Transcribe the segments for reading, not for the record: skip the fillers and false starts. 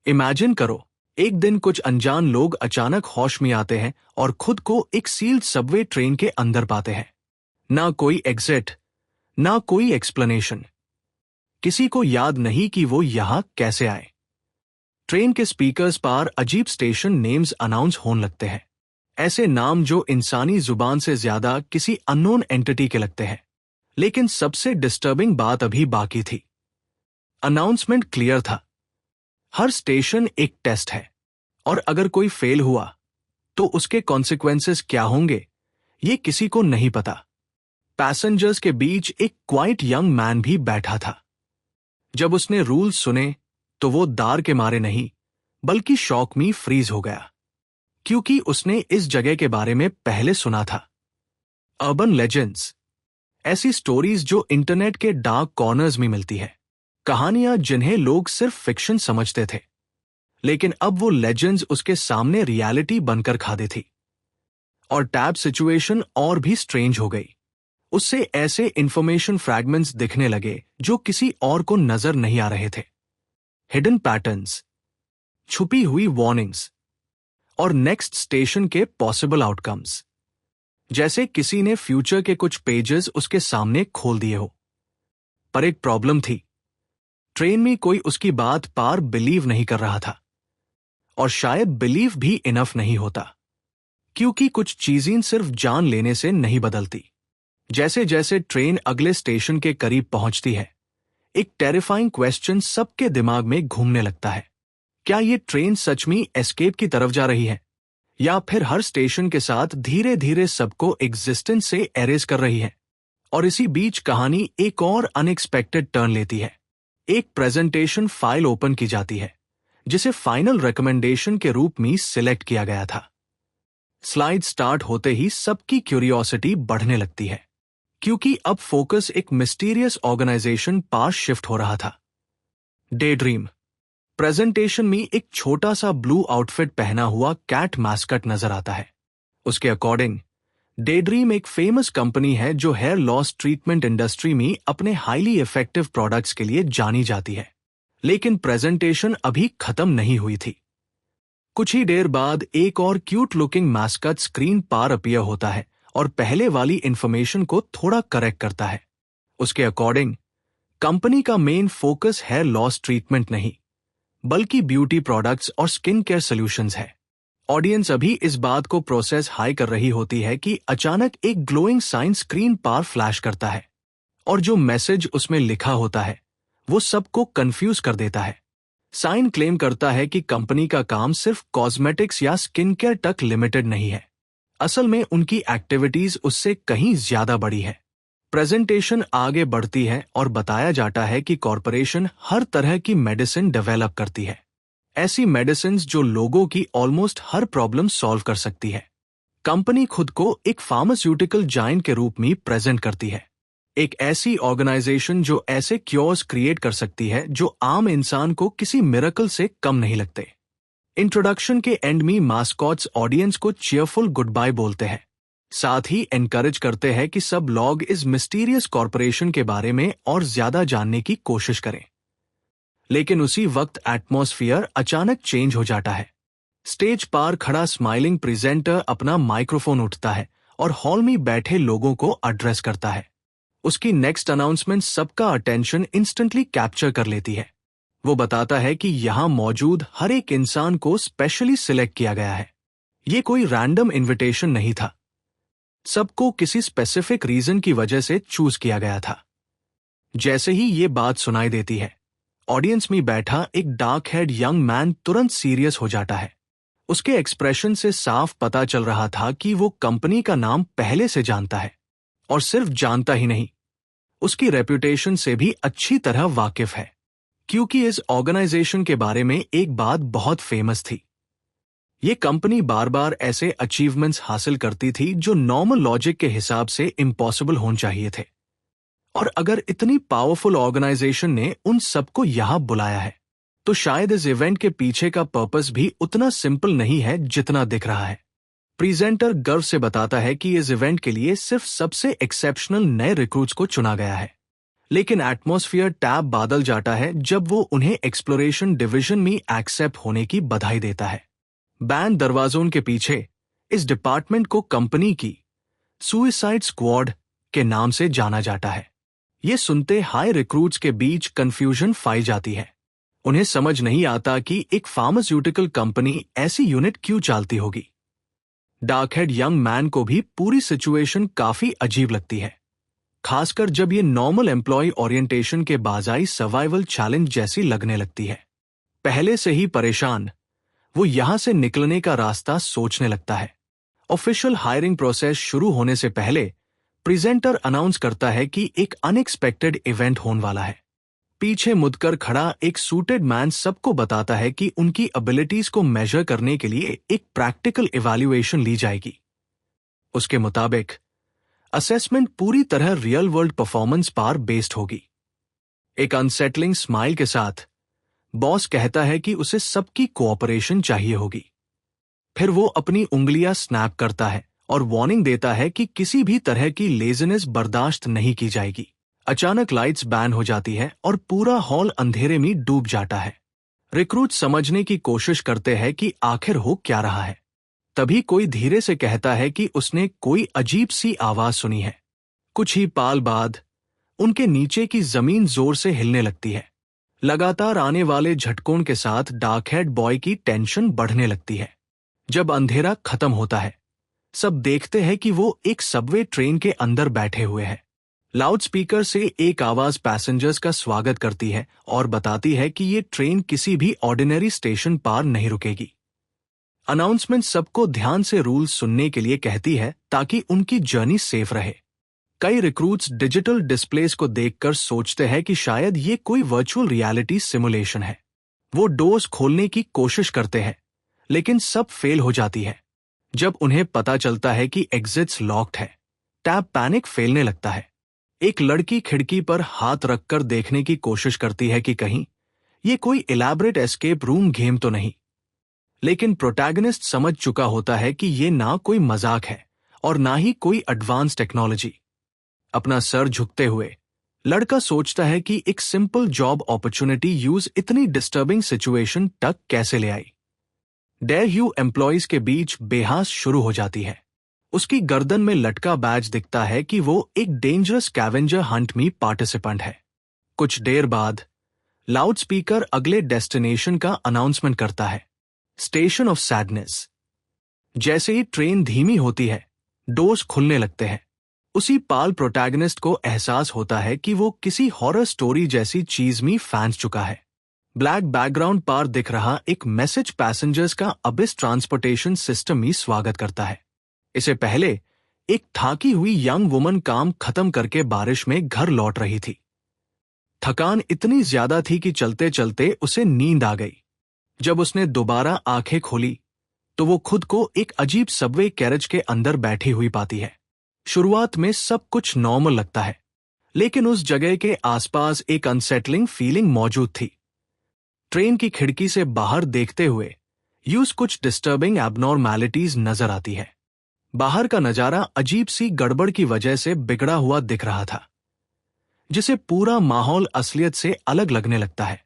Imagine करो, एक दिन कुछ अनजान लोग अचानक होश में आते हैं और खुद को एक सील्ड सबवे ट्रेन के अंदर पाते हैं। ना कोई एग्जिट, ना कोई एक्सप्लेनेशन। किसी को याद नहीं कि वो यहां कैसे आए। ट्रेन के स्पीकर्स पर अजीब स्टेशन नेम्स अनाउंस होने लगते हैं, ऐसे नाम जो इंसानी जुबान से ज्यादा किसी अननोन एंटिटी के लगते हैं। लेकिन सबसे डिस्टर्बिंग बात अभी बाकी थी। अनाउंसमेंट क्लियर था, हर स्टेशन एक टेस्ट है, और अगर कोई फेल हुआ तो उसके कॉन्सिक्वेंसेस क्या होंगे ये किसी को नहीं पता। पैसेंजर्स के बीच एक क्वाइट यंग मैन भी बैठा था। जब उसने रूल्स सुने तो वो दार के मारे नहीं बल्कि शॉक में फ्रीज हो गया, क्योंकि उसने इस जगह के बारे में पहले सुना था। अर्बन लेजेंड्स, ऐसी स्टोरीज जो इंटरनेट के डार्क कॉर्नर्स में मिलती है, कहानियां जिन्हें लोग सिर्फ फिक्शन समझते थे, लेकिन अब वो लेजेंड्स उसके सामने रियलिटी बनकर खाते थी। और टैब सिचुएशन और भी स्ट्रेंज हो गई। उससे ऐसे इंफॉर्मेशन फ्रैगमेंट्स दिखने लगे जो किसी और को नजर नहीं आ रहे थे। हिडन पैटर्न्स, छुपी हुई वार्निंग्स, और नेक्स्ट स्टेशन के पॉसिबल आउटकम्स, जैसे किसी ने फ्यूचर के कुछ पेजेस उसके सामने खोल दिए हो। पर एक प्रॉब्लम थी, ट्रेन में कोई उसकी बात पर बिलीव नहीं कर रहा था। और शायद बिलीव भी इनफ नहीं होता, क्योंकि कुछ चीजें सिर्फ जान लेने से नहीं बदलती। जैसे जैसे ट्रेन अगले स्टेशन के करीब पहुंचती है, एक टेरिफाइंग क्वेश्चन सबके दिमाग में घूमने लगता है। क्या ये ट्रेन सच में एस्केप की तरफ जा रही है, या फिर हर स्टेशन के साथ धीरे धीरे सबको एग्जिस्टेंस से एरेज कर रही है? और इसी बीच कहानी एक और अनएक्सपेक्टेड टर्न लेती है। एक प्रेजेंटेशन फाइल ओपन की जाती है, जिसे फाइनल रिकमेंडेशन के रूप में सिलेक्ट किया गया था। स्लाइड स्टार्ट होते ही सबकी क्यूरियोसिटी बढ़ने लगती है, क्योंकि अब फोकस एक मिस्टीरियस ऑर्गेनाइजेशन पास शिफ्ट हो रहा था। Day dream. प्रेजेंटेशन में एक छोटा सा ब्लू आउटफिट पहना हुआ कैट मैस्कट नजर आता है। उसके अकॉर्डिंग डे ड्रीम एक फेमस कंपनी है जो हेयर लॉस ट्रीटमेंट इंडस्ट्री में अपने हाईली इफेक्टिव प्रोडक्ट्स के लिए जानी जाती है। लेकिन प्रेजेंटेशन अभी खत्म नहीं हुई थी। कुछ ही देर बाद एक और क्यूट लुकिंग मैस्कट स्क्रीन पर अपीयर होता है और पहले वाली इंफॉर्मेशन को थोड़ा करेक्ट करता है। उसके अकॉर्डिंग कंपनी का main focus hair loss treatment नहीं, बल्कि ब्यूटी प्रोडक्ट्स और स्किन केयर सॉल्यूशंस है। ऑडियंस अभी इस बात को प्रोसेस हाई कर रही होती है कि अचानक एक ग्लोइंग साइन स्क्रीन पर फ्लैश करता है, और जो मैसेज उसमें लिखा होता है वो सबको कंफ्यूज कर देता है। साइन क्लेम करता है कि कंपनी का काम सिर्फ कॉस्मेटिक्स या स्किन केयर तक लिमिटेड नहीं है। असल में उनकी एक्टिविटीज उससे कहीं ज्यादा बड़ी है। प्रेजेंटेशन आगे बढ़ती है और बताया जाता है कि कॉरपोरेशन हर तरह की मेडिसिन डेवलप करती है, ऐसी मेडिसिन जो लोगों की ऑलमोस्ट हर प्रॉब्लम सॉल्व कर सकती है। कंपनी खुद को एक फार्मास्यूटिकल जायंट के रूप में प्रेजेंट करती है, एक ऐसी ऑर्गेनाइजेशन जो ऐसे क्योर्स क्रिएट कर सकती है जो आम इंसान को किसी मिरेकल से कम नहीं लगते। इंट्रोडक्शन के एंड में मास्कॉट्स ऑडियंस को चीयरफुल गुड बाय बोलते हैं, साथ ही एनकरेज करते हैं कि सब लोग इस मिस्टीरियस कॉरपोरेशन के बारे में और ज्यादा जानने की कोशिश करें। लेकिन उसी वक्त एटमॉस्फेयर अचानक चेंज हो जाता है। स्टेज पर खड़ा स्माइलिंग प्रेजेंटर अपना माइक्रोफोन उठता है और हॉल में बैठे लोगों को एड्रेस करता है। उसकी नेक्स्ट अनाउंसमेंट सबका अटेंशन इंस्टेंटली कैप्चर कर लेती है। वो बताता है कि यहां मौजूद हर एक इंसान को स्पेशली सिलेक्ट किया गया है। ये कोई रैंडम इनविटेशन नहीं था, सबको किसी स्पेसिफिक रीजन की वजह से चूज किया गया था। जैसे ही ये बात सुनाई देती है, ऑडियंस में बैठा एक डार्क हेड यंग मैन तुरंत सीरियस हो जाता है। उसके एक्सप्रेशन से साफ पता चल रहा था कि वो कंपनी का नाम पहले से जानता है, और सिर्फ जानता ही नहीं, उसकी रेपुटेशन से भी अच्छी तरह वाकिफ है, क्योंकि इस ऑर्गेनाइजेशन के बारे में एक बात बहुत फेमस थी। ये कंपनी बार बार ऐसे अचीवमेंट्स हासिल करती थी जो नॉर्मल लॉजिक के हिसाब से इम्पॉसिबल होने चाहिए थे। और अगर इतनी पावरफुल ऑर्गेनाइजेशन ने उन सबको यहां बुलाया है, तो शायद इस इवेंट के पीछे का पर्पस भी उतना सिंपल नहीं है जितना दिख रहा है। प्रेजेंटर गर्व से बताता है कि इस इवेंट के लिए सिर्फ सबसे एक्सेप्शनल नए रिक्रूट्स को चुना गया है, लेकिन एटमॉस्फेयर टैब बादल जाता है जब वो उन्हें एक्सप्लोरेशन डिवीजन में एक्सेप्ट होने की बधाई देता है। बैंड दरवाजों के पीछे इस डिपार्टमेंट को कंपनी की सुइसाइड स्क्वाड के नाम से जाना जाता है। ये सुनते हाई रिक्रूट्स के बीच कंफ्यूजन पाई जाती है। उन्हें समझ नहीं आता कि एक फार्मास्यूटिकल कंपनी ऐसी यूनिट क्यों चलाती होगी। डार्कहेड यंग मैन को भी पूरी सिचुएशन काफी अजीब लगती है, खासकर जब ये नॉर्मल एम्प्लॉय ओरिएंटेशन के बाजाई सर्वाइवल चैलेंज जैसी लगने लगती है। पहले से ही परेशान, वो यहां से निकलने का रास्ता सोचने लगता है। ऑफिशियल हायरिंग प्रोसेस शुरू होने से पहले प्रेजेंटर अनाउंस करता है कि एक अनएक्सपेक्टेड इवेंट होने वाला है। पीछे मुड़कर खड़ा एक सूटेड मैन सबको बताता है कि उनकी एबिलिटीज को मेजर करने के लिए एक प्रैक्टिकल इवैल्यूएशन ली जाएगी। उसके मुताबिक असेसमेंट पूरी तरह रियल वर्ल्ड परफॉर्मेंस पर बेस्ड होगी। एक अनसेटलिंग स्माइल के साथ बॉस कहता है कि उसे सबकी कोऑपरेशन चाहिए होगी। फिर वो अपनी उंगलियां स्नैप करता है और वार्निंग देता है कि किसी भी तरह की लेजीनेस बर्दाश्त नहीं की जाएगी। अचानक लाइट्स बैन हो जाती है और पूरा हॉल अंधेरे में डूब जाता है। रिक्रूट समझने की कोशिश करते हैं कि आखिर हो क्या रहा है। तभी कोई धीरे से कहता है कि उसने कोई अजीब सी आवाज सुनी है। कुछ ही पाल बाद उनके नीचे की जमीन जोर से हिलने लगती है। लगातार आने वाले झटकों के साथ डार्कहेड बॉय की टेंशन बढ़ने लगती है। जब अंधेरा खत्म होता है, सब देखते हैं कि वो एक सबवे ट्रेन के अंदर बैठे हुए हैं। लाउडस्पीकर से एक आवाज पैसेंजर्स का स्वागत करती है और बताती है कि ये ट्रेन किसी भी ऑर्डिनरी स्टेशन पार नहीं रुकेगी। अनाउंसमेंट सबको ध्यान से रूल्स सुनने के लिए कहती है ताकि उनकी जर्नी सेफ रहे। कई रिक्रूट्स डिजिटल डिस्प्लेस को देखकर सोचते हैं कि शायद ये कोई वर्चुअल रियलिटी सिमुलेशन है। वो डोर्स खोलने की कोशिश करते हैं, लेकिन सब फेल हो जाती है। जब उन्हें पता चलता है कि एग्जिट्स लॉक्ड है, टैब पैनिक फैलने लगता है। एक लड़की खिड़की पर हाथ रखकर देखने की कोशिश करती है कि कहीं ये कोई इलैबोरेट एस्केप रूम गेम तो नहीं। लेकिन प्रोटैगनिस्ट समझ चुका होता है कि ये ना कोई मजाक है और ना ही कोई एडवांस टेक्नोलॉजी। अपना सर झुकते हुए लड़का सोचता है कि एक सिंपल जॉब अपॉर्चुनिटी यूज इतनी डिस्टर्बिंग सिचुएशन तक कैसे ले आई। डेयरह्यू एम्प्लॉइज के बीच बेहास शुरू हो जाती है। उसकी गर्दन में लटका बैज दिखता है कि वो एक डेंजरस स्कैवेंजर हंट में पार्टिसिपेंट है। कुछ देर बाद लाउडस्पीकर अगले डेस्टिनेशन का अनाउंसमेंट करता है, स्टेशन ऑफ सैडनेस। जैसे ही ट्रेन धीमी होती है, डोर्स खुलने लगते हैं। उसी पाल प्रोटैगनिस्ट को एहसास होता है कि वो किसी हॉरर स्टोरी जैसी चीज में फंस चुका है। ब्लैक बैकग्राउंड पर दिख रहा एक मैसेज पैसेंजर्स का अबिस ट्रांसपोर्टेशन सिस्टम में स्वागत करता है। इसे पहले एक थाकी हुई यंग वुमन काम खत्म करके बारिश में घर लौट रही थी। थकान इतनी ज्यादा थी कि चलते चलते उसे नींद आ गई। जब उसने दोबारा आंखें खोली तो वो खुद को एक अजीब सबवे कैरेज के अंदर बैठी हुई पाती है। शुरुआत में सब कुछ नॉर्मल लगता है, लेकिन उस जगह के आसपास एक अनसेटलिंग फीलिंग मौजूद थी। ट्रेन की खिड़की से बाहर देखते हुए यूज कुछ डिस्टर्बिंग एबनॉर्मैलिटीज नजर आती है। बाहर का नजारा अजीब सी गड़बड़ की वजह से बिगड़ा हुआ दिख रहा था, जिसे पूरा माहौल असलियत से अलग लगने लगता है।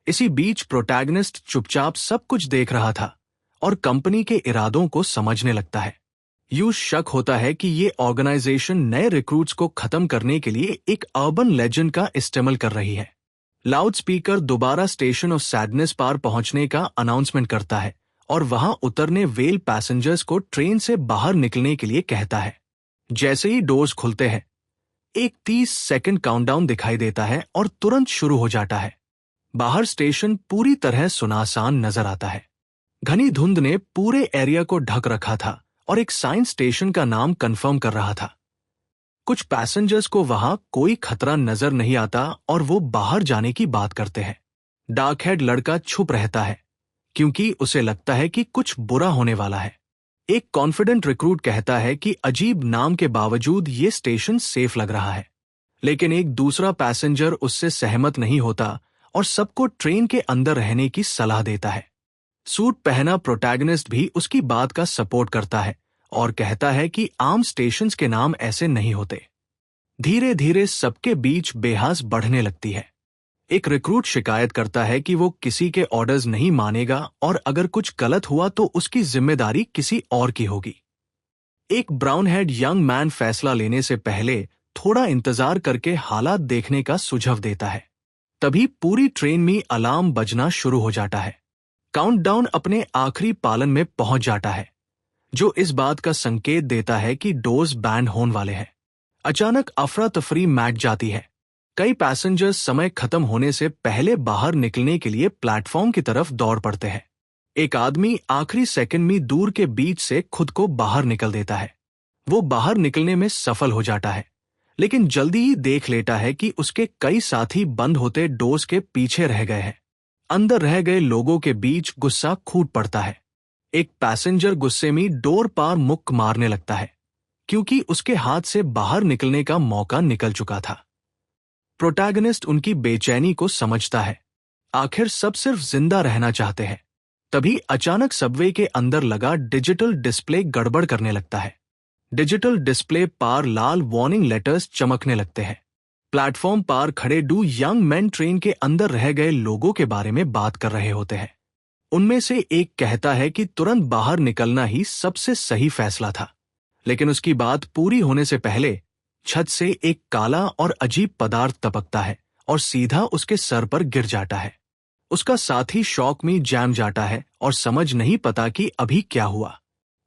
इसी बीच प्रोटैगनिस्ट चुपचाप सब कुछ देख रहा था और कंपनी के इरादों को समझने लगता है। यूज शक होता है कि ये ऑर्गेनाइजेशन नए रिक्रूट्स को खत्म करने के लिए एक अर्बन लेजेंड का इस्तेमाल कर रही है। लाउडस्पीकर दोबारा स्टेशन ऑफ सैडनेस पार पहुंचने का अनाउंसमेंट करता है और वहां उतरने वेल पैसेंजर्स को ट्रेन से बाहर निकलने के लिए कहता है। जैसे ही डोर्स खुलते हैं, एक 30 सेकंड काउंटडाउन दिखाई देता है और तुरंत शुरू हो जाता है। बाहर स्टेशन पूरी तरह सुनसान नजर आता है। घनी धुंध ने पूरे एरिया को ढक रखा था और एक साइंस स्टेशन का नाम कंफर्म कर रहा था। कुछ पैसेंजर्स को वहां कोई खतरा नजर नहीं आता और वो बाहर जाने की बात करते हैं। डार्कहेड लड़का चुप रहता है क्योंकि उसे लगता है कि कुछ बुरा होने वाला है। एक कॉन्फिडेंट रिक्रूट कहता है कि अजीब नाम के बावजूद ये स्टेशन सेफ लग रहा है, लेकिन एक दूसरा पैसेंजर उससे सहमत नहीं होता और सबको ट्रेन के अंदर रहने की सलाह देता है। सूट पहना प्रोटैगनिस्ट भी उसकी बात का सपोर्ट करता है और कहता है कि आम स्टेशंस के नाम ऐसे नहीं होते। धीरे धीरे सबके बीच बेहस बढ़ने लगती है। एक रिक्रूट शिकायत करता है कि वो किसी के ऑर्डर्स नहीं मानेगा और अगर कुछ गलत हुआ तो उसकी जिम्मेदारी किसी और की होगी। एक ब्राउन हेड यंग मैन फैसला लेने से पहले थोड़ा इंतजार करके हालात देखने का सुझाव देता है। तभी पूरी ट्रेन में अलार्म बजना शुरू हो जाता है। काउंटडाउन अपने आखिरी पालन में पहुंच जाता है, जो इस बात का संकेत देता है कि डोर्स बैंड होने वाले हैं। अचानक अफरा तफरी मच जाती है। कई पैसेंजर्स समय खत्म होने से पहले बाहर निकलने के लिए प्लेटफॉर्म की तरफ दौड़ पड़ते हैं। एक आदमी आखिरी सेकंड में दूर के बीच से खुद को बाहर निकल देता है। वो बाहर निकलने में सफल हो जाता है, लेकिन जल्दी ही देख लेता है कि उसके कई साथी बंद होते डोर्स के पीछे रह गए हैं। अंदर रह गए लोगों के बीच गुस्सा फूट पड़ता है। एक पैसेंजर गुस्से में डोर पार मुक्का मारने लगता है, क्योंकि उसके हाथ से बाहर निकलने का मौका निकल चुका था। प्रोटैगनिस्ट उनकी बेचैनी को समझता है। आखिर सब सिर्फ जिंदा रहना चाहते हैं। तभी अचानक सबवे के अंदर लगा डिजिटल डिस्प्ले गड़बड़ करने लगता है। डिजिटल डिस्प्ले पार लाल वार्निंग लेटर्स चमकने लगते हैं। प्लेटफॉर्म पार खड़े दो यंग मैन ट्रेन के अंदर रह गए लोगों के बारे में बात कर रहे होते हैं। उनमें से एक कहता है कि तुरंत बाहर निकलना ही सबसे सही फैसला था, लेकिन उसकी बात पूरी होने से पहले छत से एक काला और अजीब पदार्थ टपकता है और सीधा उसके सर पर गिर जाता है। उसका साथी शॉक में जैम जाता है और समझ नहीं पता कि अभी क्या हुआ।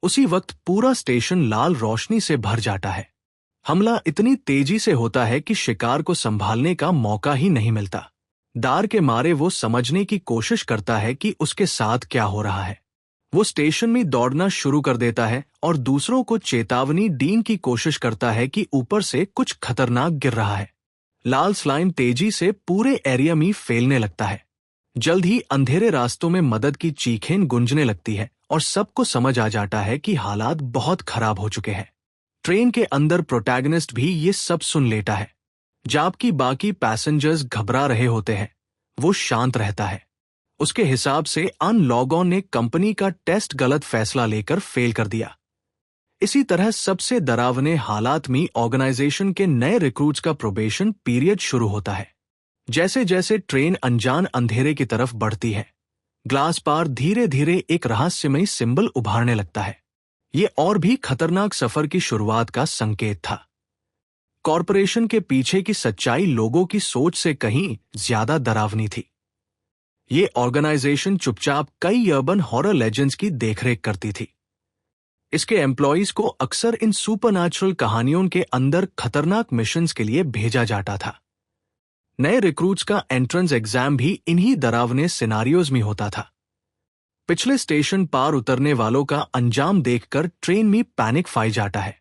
उसी वक्त पूरा स्टेशन लाल रोशनी से भर जाता है। हमला इतनी तेजी से होता है कि शिकार को संभालने का मौका ही नहीं मिलता। डर के मारे वो समझने की कोशिश करता है कि उसके साथ क्या हो रहा है। वो स्टेशन में दौड़ना शुरू कर देता है और दूसरों को चेतावनी देने की कोशिश करता है कि ऊपर से कुछ खतरनाक गिर रहा है। लाल स्लाइम तेजी से पूरे एरिया में फैलने लगता है। जल्द ही अंधेरे रास्तों में मदद की चीखें गूंजने लगती है और सबको समझ आ जाता है कि हालात बहुत खराब हो चुके हैं। ट्रेन के अंदर प्रोटैगनिस्ट भी ये सब सुन लेता है। जबकि बाकी पैसेंजर्स घबरा रहे होते हैं, वो शांत रहता है। उसके हिसाब से अन लॉगॉन ने कंपनी का टेस्ट गलत फैसला लेकर फेल कर दिया। इसी तरह सबसे डरावने हालात में ऑर्गेनाइजेशन के नए रिक्रूट्स का प्रोबेशन पीरियड शुरू होता है। जैसे जैसे ट्रेन अनजान अंधेरे की तरफ बढ़ती है, ग्लास पार धीरे धीरे एक रहस्यमयी सिंबल उभारने लगता है। ये और भी खतरनाक सफर की शुरुआत का संकेत था। कॉरपोरेशन के पीछे की सच्चाई लोगों की सोच से कहीं ज्यादा डरावनी थी। ये ऑर्गेनाइजेशन चुपचाप कई अर्बन हॉरर लेजेंड्स की देखरेख करती थी। इसके एम्प्लॉइज को अक्सर इन सुपरनैचुरल कहानियों के अंदर खतरनाक मिशंस के लिए भेजा जाता था। नए रिक्रूट्स का एंट्रेंस एग्जाम भी इन्हीं डरावने सिनारियोज में होता था। पिछले स्टेशन पार उतरने वालों का अंजाम देखकर ट्रेन में पैनिक फाई जाता है।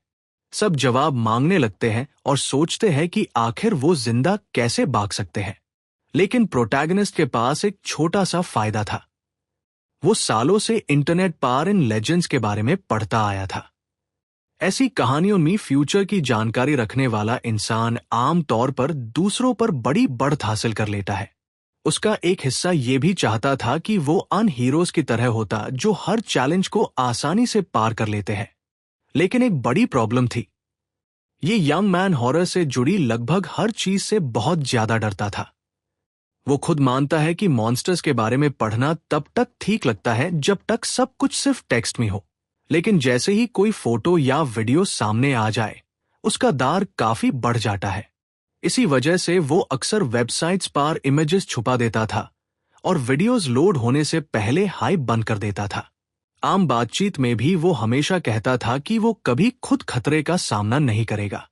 सब जवाब मांगने लगते हैं और सोचते हैं कि आखिर वो जिंदा कैसे भाग सकते हैं। लेकिन प्रोटैगनिस्ट के पास एक छोटा सा फायदा था। वो सालों से इंटरनेट पार इन लेजेंड्स के बारे में पढ़ता आया था। ऐसी कहानियों में फ्यूचर की जानकारी रखने वाला इंसान आम तौर पर दूसरों पर बड़ी बढ़त हासिल कर लेता है। उसका एक हिस्सा ये भी चाहता था कि वो अन हीरोज की तरह होता जो हर चैलेंज को आसानी से पार कर लेते हैं। लेकिन एक बड़ी प्रॉब्लम थी। ये यंग मैन हॉरर से जुड़ी लगभग हर चीज से बहुत ज्यादा डरता था। वो खुद मानता है कि मॉन्स्टर्स के बारे में पढ़ना तब तक ठीक लगता है जब तक सब कुछ सिर्फ टेक्स्ट में हो, लेकिन जैसे ही कोई फोटो या वीडियो सामने आ जाए, उसका डर काफी बढ़ जाता है। इसी वजह से वो अक्सर वेबसाइट्स पर इमेजेस छुपा देता था और वीडियोस लोड होने से पहले हाइप बंद कर देता था। आम बातचीत में भी वो हमेशा कहता था कि वो कभी खुद खतरे का सामना नहीं करेगा।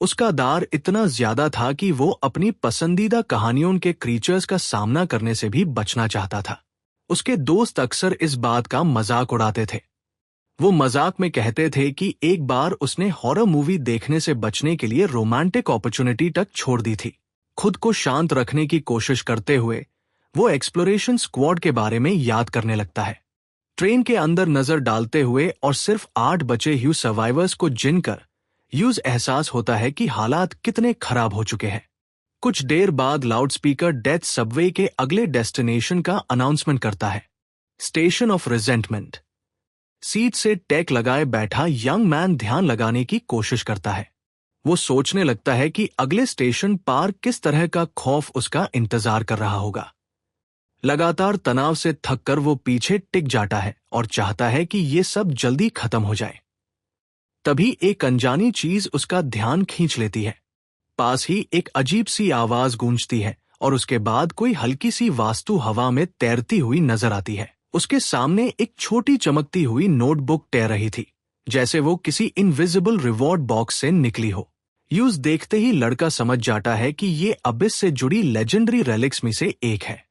उसका डर इतना ज्यादा था कि वो अपनी पसंदीदा कहानियों के क्रीचर्स का सामना करने से भी बचना चाहता था। उसके दोस्त अक्सर इस बात का मजाक उड़ाते थे। वो मजाक में कहते थे कि एक बार उसने हॉरर मूवी देखने से बचने के लिए रोमांटिक अपॉर्चुनिटी तक छोड़ दी थी। खुद को शांत रखने की कोशिश करते हुए वो एक्सप्लोरेशन स्क्वाड के बारे में याद करने लगता है। ट्रेन के अंदर नजर डालते हुए और सिर्फ 8 बचे हुए सर्वाइवर्स को जिनकर यूज एहसास होता है कि हालात कितने खराब हो चुके हैं। कुछ देर बाद लाउडस्पीकर डेथ सबवे के अगले डेस्टिनेशन का अनाउंसमेंट करता है, स्टेशन ऑफ रिजेंटमेंट। सीट से टैक लगाए बैठा यंग मैन ध्यान लगाने की कोशिश करता है। वो सोचने लगता है कि अगले स्टेशन पार किस तरह का खौफ उसका इंतजार कर रहा होगा। लगातार तनाव से थककर वो पीछे टिक जाता है और चाहता है कि ये सब जल्दी खत्म हो जाए। तभी एक अनजानी चीज उसका ध्यान खींच लेती है। पास ही एक अजीब सी आवाज गूंजती है और उसके बाद कोई हल्की सी वास्तु हवा में तैरती हुई नजर आती है। उसके सामने एक छोटी चमकती हुई नोटबुक तैर रही थी, जैसे वो किसी इनविजिबल रिवॉर्ड बॉक्स से निकली हो। यूज देखते ही लड़का समझ जाता है कि ये अबिस से जुड़ी लेजेंडरी रेलिक्स में से एक है।